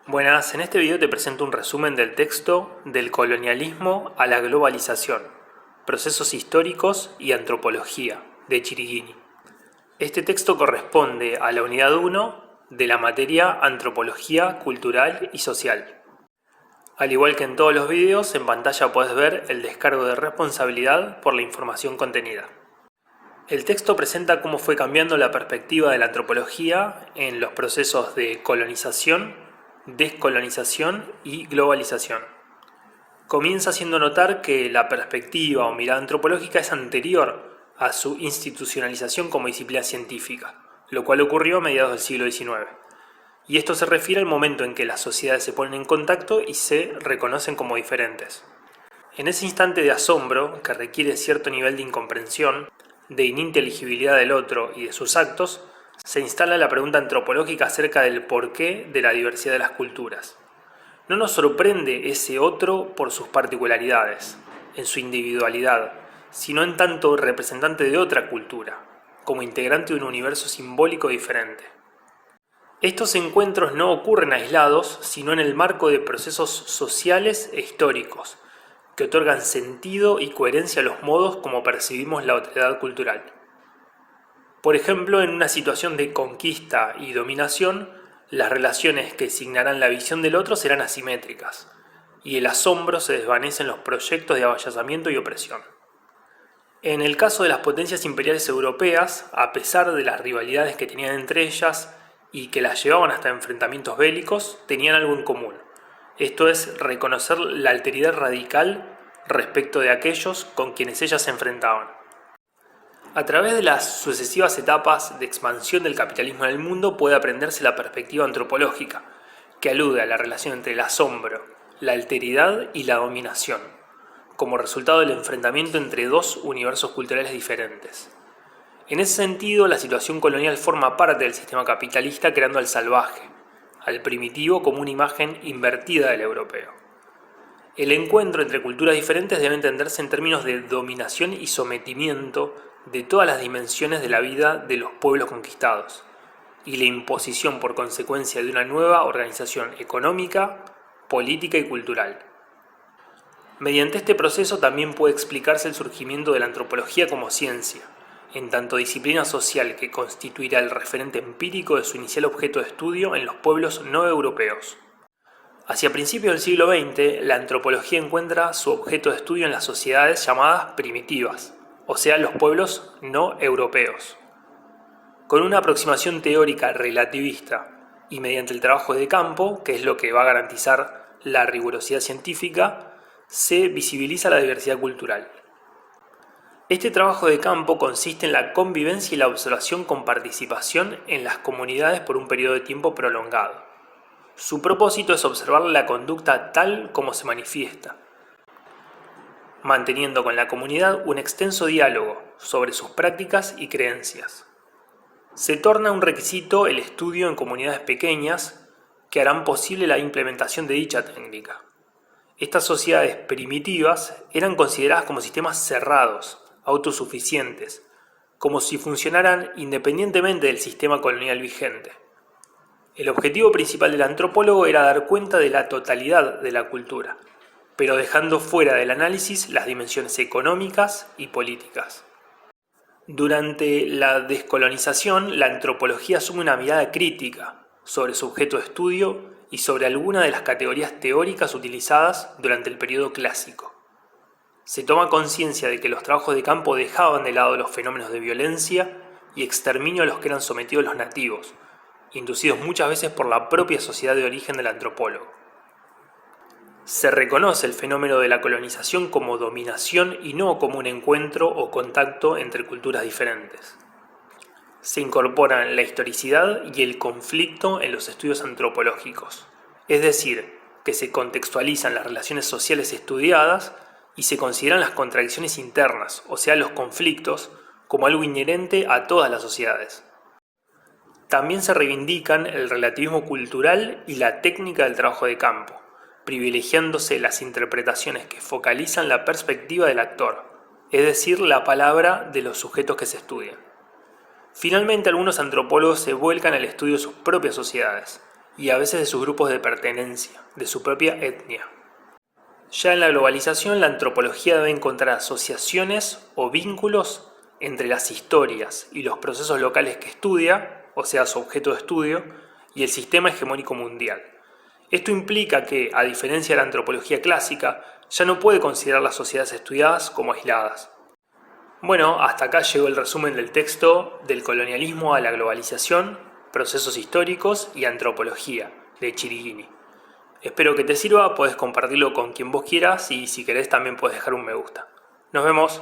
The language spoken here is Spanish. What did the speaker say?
Buenas, en este video te presento un resumen del texto Del colonialismo a la globalización, procesos históricos y antropología, de Chirighini. Este texto corresponde a la unidad 1 de la materia Antropología Cultural y Social. Al igual que en todos los videos, en pantalla puedes ver el descargo de responsabilidad por la información contenida. El texto presenta cómo fue cambiando la perspectiva de la antropología en los procesos de colonización, descolonización y globalización. Comienza haciendo notar que la perspectiva o mirada antropológica es anterior a su institucionalización como disciplina científica, lo cual ocurrió a mediados del siglo XIX. Y esto se refiere al momento en que las sociedades se ponen en contacto y se reconocen como diferentes. En ese instante de asombro, que requiere cierto nivel de incomprensión, de ininteligibilidad del otro y de sus actos, se instala la pregunta antropológica acerca del porqué de la diversidad de las culturas. No nos sorprende ese otro por sus particularidades, en su individualidad, sino en tanto representante de otra cultura, como integrante de un universo simbólico diferente. Estos encuentros no ocurren aislados, sino en el marco de procesos sociales e históricos, que otorgan sentido y coherencia a los modos como percibimos la otredad cultural. Por ejemplo, en una situación de conquista y dominación, las relaciones que signarán la visión del otro serán asimétricas, y el asombro se desvanece en los proyectos de avallazamiento y opresión. En el caso de las potencias imperiales europeas, a pesar de las rivalidades que tenían entre ellas y que las llevaban hasta enfrentamientos bélicos, tenían algo en común. Esto es reconocer la alteridad radical respecto de aquellos con quienes ellas se enfrentaban. A través de las sucesivas etapas de expansión del capitalismo en el mundo puede aprenderse la perspectiva antropológica, que alude a la relación entre el asombro, la alteridad y la dominación, como resultado del enfrentamiento entre dos universos culturales diferentes. En ese sentido, la situación colonial forma parte del sistema capitalista, creando al salvaje, al primitivo, como una imagen invertida del europeo. El encuentro entre culturas diferentes debe entenderse en términos de dominación y sometimiento de todas las dimensiones de la vida de los pueblos conquistados, y la imposición por consecuencia de una nueva organización económica, política y cultural. Mediante este proceso también puede explicarse el surgimiento de la antropología como ciencia, en tanto disciplina social que constituirá el referente empírico de su inicial objeto de estudio en los pueblos no europeos. Hacia principios del siglo XX, la antropología encuentra su objeto de estudio en las sociedades llamadas primitivas, o sea, los pueblos no europeos. Con una aproximación teórica relativista y mediante el trabajo de campo, que es lo que va a garantizar la rigurosidad científica, se visibiliza la diversidad cultural. Este trabajo de campo consiste en la convivencia y la observación con participación en las comunidades por un periodo de tiempo prolongado. Su propósito es observar la conducta tal como se manifiesta, manteniendo con la comunidad un extenso diálogo sobre sus prácticas y creencias. Se torna un requisito el estudio en comunidades pequeñas que harán posible la implementación de dicha técnica. Estas sociedades primitivas eran consideradas como sistemas cerrados, autosuficientes, como si funcionaran independientemente del sistema colonial vigente. El objetivo principal del antropólogo era dar cuenta de la totalidad de la cultura, pero dejando fuera del análisis las dimensiones económicas y políticas. Durante la descolonización, la antropología asume una mirada crítica sobre su objeto de estudio y sobre alguna de las categorías teóricas utilizadas durante el periodo clásico. Se toma conciencia de que los trabajos de campo dejaban de lado los fenómenos de violencia y exterminio a los que eran sometidos los nativos, inducidos muchas veces por la propia sociedad de origen del antropólogo. Se reconoce el fenómeno de la colonización como dominación y no como un encuentro o contacto entre culturas diferentes. Se incorporan la historicidad y el conflicto en los estudios antropológicos, es decir, que se contextualizan las relaciones sociales estudiadas y se consideran las contradicciones internas, o sea, los conflictos, como algo inherente a todas las sociedades. También se reivindican el relativismo cultural y la técnica del trabajo de campo, privilegiándose las interpretaciones que focalizan la perspectiva del actor, es decir, la palabra de los sujetos que se estudian. Finalmente, algunos antropólogos se vuelcan al estudio de sus propias sociedades, y a veces de sus grupos de pertenencia, de su propia etnia. Ya en la globalización, la antropología debe encontrar asociaciones o vínculos entre las historias y los procesos locales que estudia, o sea, su objeto de estudio, y el sistema hegemónico mundial. Esto implica que, a diferencia de la antropología clásica, ya no puede considerar las sociedades estudiadas como aisladas. Bueno, hasta acá llegó el resumen del texto Del colonialismo a la globalización, procesos históricos y antropología, de Chirighini. Espero que te sirva, podés compartirlo con quien vos quieras y si querés también podés dejar un me gusta. Nos vemos.